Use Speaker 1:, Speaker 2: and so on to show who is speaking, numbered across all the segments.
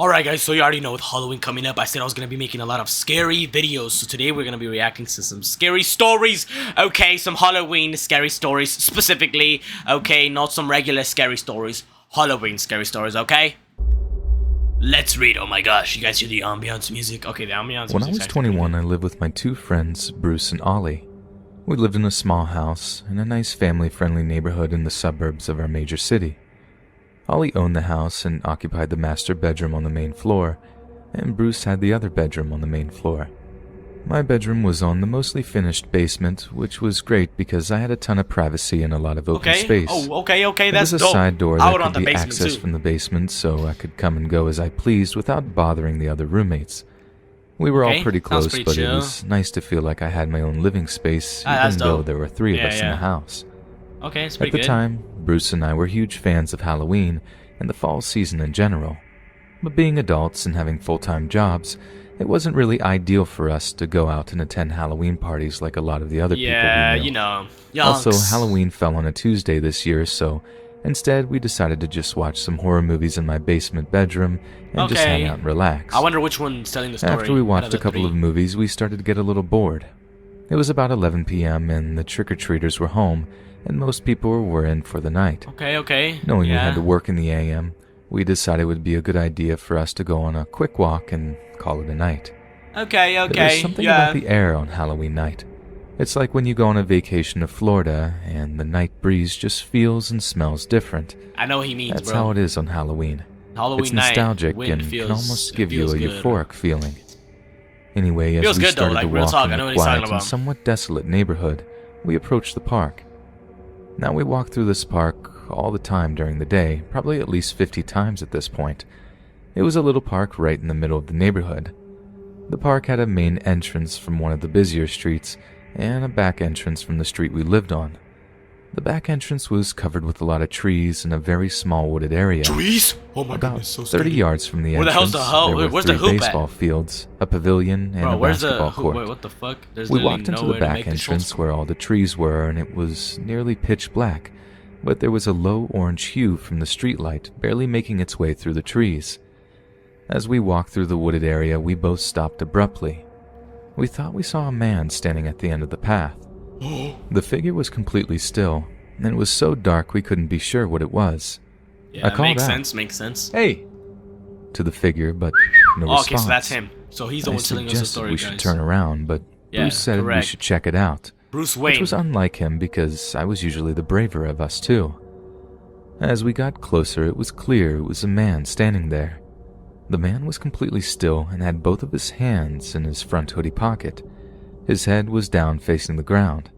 Speaker 1: Alright guys, so you already know with Halloween coming up, I said I was going to be making a lot of scary videos. So today we're going to be reacting to some scary stories. Okay, some Halloween scary stories specifically. Okay, not some regular scary stories. Halloween scary stories, okay? Let's read. Oh my gosh, you guys hear the ambiance music? Okay, the ambiance music.
Speaker 2: When I was 21, I lived with my two friends, Bruce and Ollie. We lived in a small house in a nice family-friendly neighborhood in the suburbs of our major city. Ollie owned the house and occupied the master bedroom on the main floor, and Bruce had the other bedroom on the main floor. My bedroom was on the mostly finished basement, which was great because I had a ton of privacy and a lot of open space.
Speaker 1: Oh, okay, that's
Speaker 2: dope. There was a side door that could be accessed from the basement, so I could come and go as I pleased without bothering the other roommates. We were all pretty close, but it was nice to feel like I had my own living space, even though there were three of us in the house.
Speaker 1: Okay, it's pretty good.
Speaker 2: At the time, Bruce and I were huge fans of Halloween and the fall season in general. But being adults and having full-time jobs, it wasn't really ideal for us to go out and attend Halloween parties like a lot of the other people we knew.
Speaker 1: Yeah, you know, yonks.
Speaker 2: Also, Halloween fell on a Tuesday this year, so instead we decided to just watch some horror movies in my basement bedroom and just hang out and relax.
Speaker 1: I wonder which one's telling the story.
Speaker 2: After we watched a couple of movies, we started to get a little bored. It was about 11 p.m. and the trick-or-treaters were home, and most people were in for the night.
Speaker 1: Okay.
Speaker 2: Knowing we had to work in the AM, we decided it would be a good idea for us to go on a quick walk and call it a night.
Speaker 1: Okay.
Speaker 2: There's something about the air on Halloween night. It's like when you go on a vacation to Florida and the night breeze just feels and smells different.
Speaker 1: I know what he means,
Speaker 2: That's how it is on Halloween.
Speaker 1: It's
Speaker 2: nostalgic and can almost give you a euphoric feeling. Anyway, as we started to walk in a quiet and somewhat desolate neighborhood, we approached the park. Now we walk through this park all the time during the day, probably at least 50 times at this point. It was a little park right in the middle of the neighborhood. The park had a main entrance from one of the busier streets, and a back entrance from the street we lived on. The back entrance was covered with a lot of trees and a very small wooded area.
Speaker 1: Trees? Oh my
Speaker 2: About
Speaker 1: goodness, so
Speaker 2: 30 yards from the entrance, there were three baseball fields, a pavilion, and a basketball court.
Speaker 1: Wait, what the fuck?
Speaker 2: We walked into the back entrance where all the trees were, and it was nearly pitch black, but there was a low orange hue from the streetlight barely making its way through the trees. As we walked through the wooded area, we both stopped abruptly. We thought we saw a man standing at the end of the path. The figure was completely still, and it was so dark we couldn't be sure what it was.
Speaker 1: Yeah,
Speaker 2: I called
Speaker 1: makes sense.
Speaker 2: "Hey!" to the figure, but no response.
Speaker 1: Okay, so that's him. So he's the one telling us the story,
Speaker 2: we should turn around, but Bruce said we should check it out.
Speaker 1: Bruce Wayne.
Speaker 2: Which was unlike him because I was usually the braver of us too. As we got closer, it was clear it was a man standing there. The man was completely still and had both of his hands in his front hoodie pocket. His head was down facing the ground.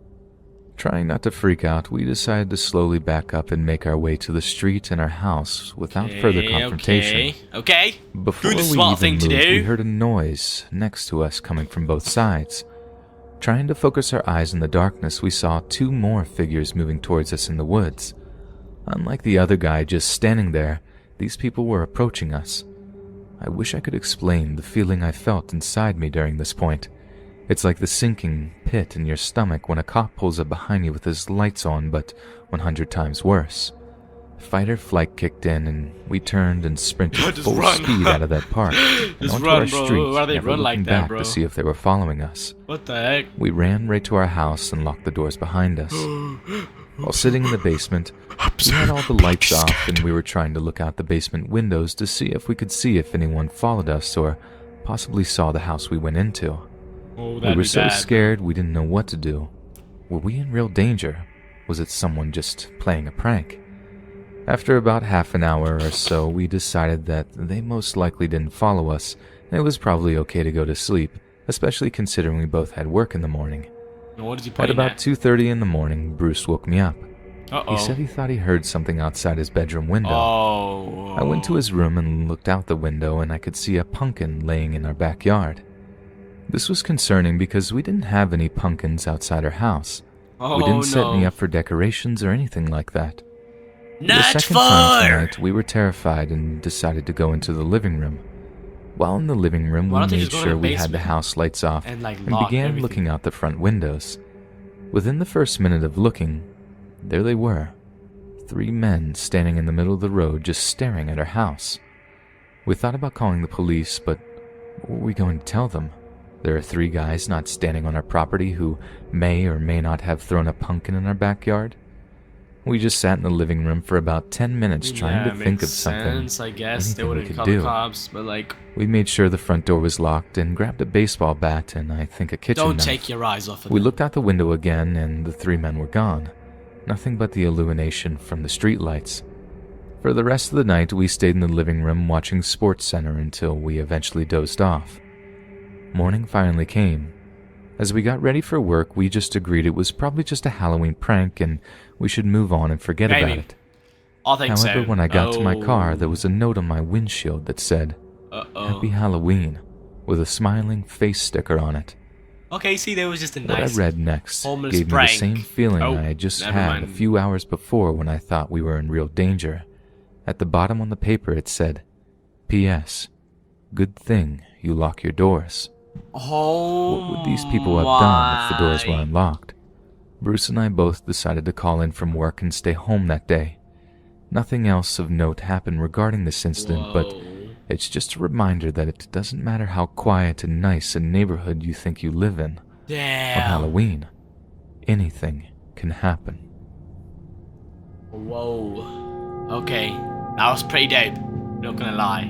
Speaker 2: Trying not to freak out, we decided to slowly back up and make our way to the street and our house without further confrontation.
Speaker 1: Okay.
Speaker 2: Before we even moved, we heard a noise next to us coming from both sides. Trying to focus our eyes in the darkness, we saw two more figures moving towards us in the woods. Unlike the other guy just standing there, these people were approaching us. I wish I could explain the feeling I felt inside me during this point. It's like the sinking pit in your stomach when a cop pulls up behind you with his lights on, but 100 times worse. Fight or flight kicked in, and we turned and sprinted full speed out of that park and onto our street, never looking back to see if they were following us.
Speaker 1: What the heck?
Speaker 2: We ran right to our house and locked the doors behind us. While sitting in the basement, we had all the lights off, and we were trying to look out the basement windows to see if we could see if anyone followed us or possibly saw the house we went into. We were so scared we didn't know what to do. Were we in real danger? Was it someone just playing a prank? After about half an hour or so, we decided that they most likely didn't follow us, and it was probably okay to go to sleep, especially considering we both had work in the morning. At about 2:30 in the morning, Bruce woke me up. He said he thought he heard something outside his bedroom window. I went to his room and looked out the window, and I could see a pumpkin laying in our backyard. This was concerning because we didn't have any pumpkins outside our house. We didn't set any up for decorations or anything like that. The second time tonight, we were terrified and decided to go into the living room. While in the living room, we made sure we had the house lights off and began looking out the front windows. Within the first minute of looking, there they were. 3 men standing in the middle of the road just staring at our house. We thought about calling the police, but what were we going to tell them? There are 3 guys not standing on our property who may or may not have thrown a pumpkin in our backyard. We just sat in the living room for about 10 minutes trying to think of something.
Speaker 1: I guess they
Speaker 2: anything we
Speaker 1: wouldn't
Speaker 2: could
Speaker 1: call
Speaker 2: do.
Speaker 1: the cops, but like,
Speaker 2: We made sure the front door was locked and grabbed a baseball bat and I think a kitchen
Speaker 1: don't
Speaker 2: knife.
Speaker 1: take your eyes off of
Speaker 2: We
Speaker 1: them.
Speaker 2: looked out the window again and the 3 men were gone. Nothing but the illumination from the streetlights. For the rest of the night, we stayed in the living room watching SportsCenter until we eventually dozed off. Morning finally came. As we got ready for work, we just agreed it was probably just a Halloween prank and we should move on and forget
Speaker 1: Maybe.
Speaker 2: about it.
Speaker 1: I think
Speaker 2: However,
Speaker 1: so.
Speaker 2: when I got to my car, there was a note on my windshield that said, Happy Halloween, with a smiling face sticker on it.
Speaker 1: Okay, see, there was just a
Speaker 2: What
Speaker 1: nice
Speaker 2: I read next
Speaker 1: homeless
Speaker 2: gave me the
Speaker 1: prank.
Speaker 2: same feeling
Speaker 1: Oh,
Speaker 2: I had just
Speaker 1: never
Speaker 2: had
Speaker 1: mind.
Speaker 2: a few hours before when I thought we were in real danger. At the bottom on the paper it said, P.S. Good thing you lock your doors.
Speaker 1: Oh,
Speaker 2: What would these people have done if the doors were unlocked? Bruce and I both decided to call in from work and stay home that day. Nothing else of note happened regarding this incident, but it's just a reminder that it doesn't matter how quiet and nice a neighborhood you think you live in. On
Speaker 1: Damn.
Speaker 2: Halloween, anything can happen.
Speaker 1: Whoa. Okay, that was pretty dope. Not gonna lie.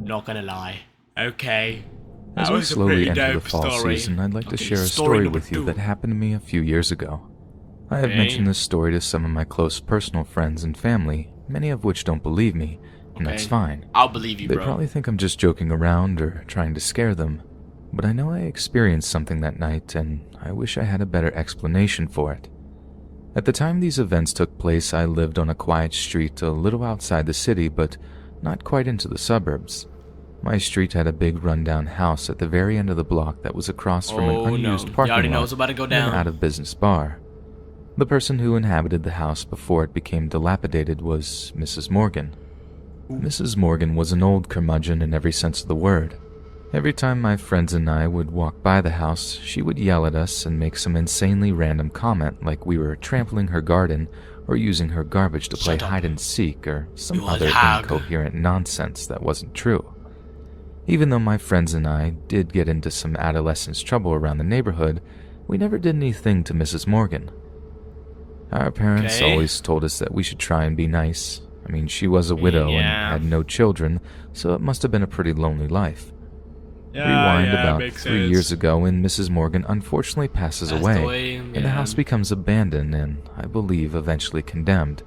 Speaker 1: Not gonna lie. Okay.
Speaker 2: As
Speaker 1: That
Speaker 2: we
Speaker 1: was a
Speaker 2: slowly
Speaker 1: pretty
Speaker 2: enter the
Speaker 1: dope
Speaker 2: fall
Speaker 1: story.
Speaker 2: season, I'd like to
Speaker 1: Okay,
Speaker 2: share a
Speaker 1: story
Speaker 2: story
Speaker 1: number
Speaker 2: with you
Speaker 1: 2.
Speaker 2: that happened to me a few years ago. I have
Speaker 1: Okay.
Speaker 2: mentioned this story to some of my close personal friends and family, many of which don't believe me, and that's
Speaker 1: Okay.
Speaker 2: fine.
Speaker 1: I'll believe you,
Speaker 2: They
Speaker 1: bro.
Speaker 2: probably think I'm just joking around or trying to scare them, but I know I experienced something that night and I wish I had a better explanation for it. At the time these events took place, I lived on a quiet street a little outside the city, but not quite into the suburbs. My street had a big rundown house at the very end of the block that was across from an unused
Speaker 1: You
Speaker 2: parking
Speaker 1: already know
Speaker 2: lot
Speaker 1: it's about to go
Speaker 2: and an
Speaker 1: down.
Speaker 2: out-of-business bar. The person who inhabited the house before it became dilapidated was Mrs. Morgan. Mrs. Morgan was an old curmudgeon in every sense of the word. Every time my friends and I would walk by the house, she would yell at us and make some insanely random comment like we were trampling her garden or using her garbage to play
Speaker 1: Shut up.
Speaker 2: hide and seek or some
Speaker 1: You old
Speaker 2: other
Speaker 1: hag.
Speaker 2: incoherent nonsense that wasn't true. Even though my friends and I did get into some adolescence trouble around the neighborhood, we never did anything to Mrs. Morgan. Our parents
Speaker 1: Okay.
Speaker 2: always told us that we should try and be nice. I mean, she was a widow
Speaker 1: Yeah.
Speaker 2: and had no children, so it must have been a pretty lonely life. Rewind about 3 years ago, and Mrs. Morgan unfortunately passes away, and the house becomes abandoned and, I believe, eventually condemned.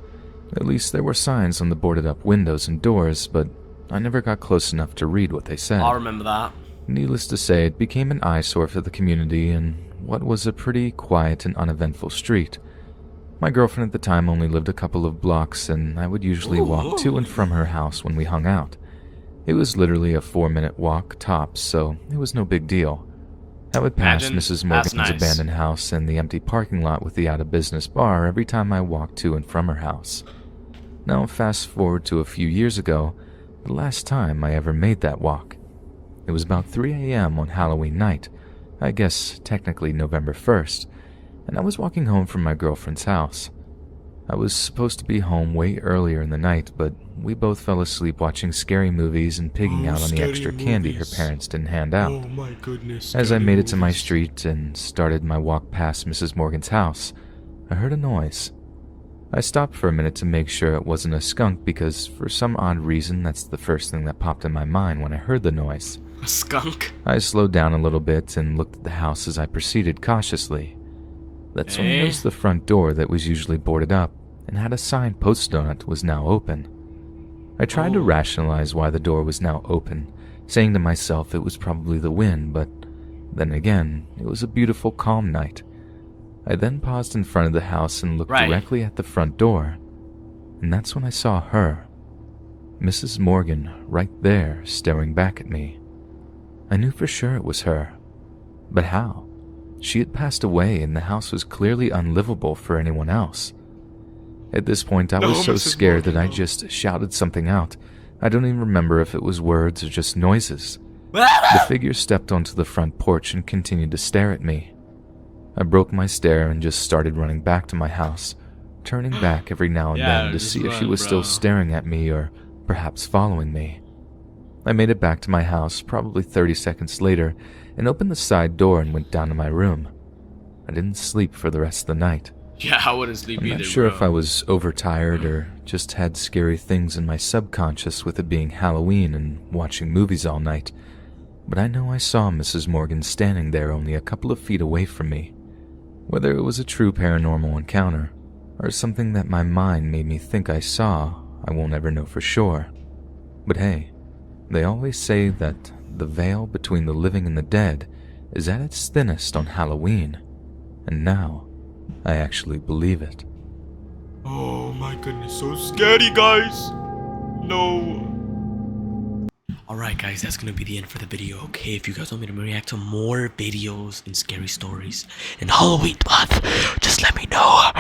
Speaker 2: At least there were signs on the boarded-up windows and doors, but I never got close enough to read what they said.
Speaker 1: I'll remember that.
Speaker 2: Needless to say, it became an eyesore for the community in what was a pretty quiet and uneventful street. My girlfriend at the time only lived a couple of blocks, and I would usually walk to and from her house when we hung out. It was literally a 4-minute walk tops, so it was no big deal. I would pass
Speaker 1: Imagine,
Speaker 2: Mrs.
Speaker 1: that's
Speaker 2: Morgan's
Speaker 1: nice.
Speaker 2: abandoned house and the empty parking lot with the out-of-business bar every time I walked to and from her house. Now fast forward to a few years ago, the last time I ever made that walk. It was about 3 a.m. on Halloween night, I guess technically November 1st, and I was walking home from my girlfriend's house. I was supposed to be home way earlier in the night, but we both fell asleep watching scary movies and pigging out on the
Speaker 1: scary
Speaker 2: extra candy her
Speaker 1: movies.
Speaker 2: parents didn't hand out.
Speaker 1: Oh my goodness.
Speaker 2: As I
Speaker 1: scary
Speaker 2: made it to my
Speaker 1: movies.
Speaker 2: street and started my walk past Mrs. Morgan's house, I heard a noise. I stopped for a minute to make sure it wasn't a skunk because for some odd reason that's the first thing that popped in my mind when I heard the noise.
Speaker 1: A skunk?
Speaker 2: I slowed down a little bit and looked at the house as I proceeded cautiously. That's when I noticed the front door that was usually boarded up and had a sign posted on it was now open. I tried to rationalize why the door was now open, saying to myself it was probably the wind, but then again, it was a beautiful, calm night. I then paused in front of the house and looked directly at the front door, and that's when I saw her, Mrs. Morgan, right there, staring back at me. I knew for sure it was her. But how? She had passed away and the house was clearly unlivable for anyone else. At this point, I was so scared that I just shouted something out. I don't even remember if it was words or just noises. The figure stepped onto the front porch and continued to stare at me. I broke my stare and just started running back to my house, turning back every now and then to
Speaker 1: just
Speaker 2: see if she
Speaker 1: run,
Speaker 2: was still
Speaker 1: bro.
Speaker 2: staring at me or perhaps following me. I made it back to my house probably 30 seconds later and opened the side door and went down to my room. I didn't sleep for the rest of the night.
Speaker 1: Yeah, I wouldn't sleep
Speaker 2: I'm
Speaker 1: either,
Speaker 2: not sure
Speaker 1: bro.
Speaker 2: if I was overtired or just had scary things in my subconscious with it being Halloween and watching movies all night, but I know I saw Mrs. Morgan standing there only a couple of feet away from me. Whether it was a true paranormal encounter or something that my mind made me think I saw, I won't ever know for sure. But hey, they always say that the veil between the living and the dead is at its thinnest on Halloween, and now I actually believe it.
Speaker 1: Oh my goodness, so scary, guys. No. Alright guys, that's gonna be the end for the video, okay? If you guys want me to react to more videos and scary stories in Halloween month, just let me know.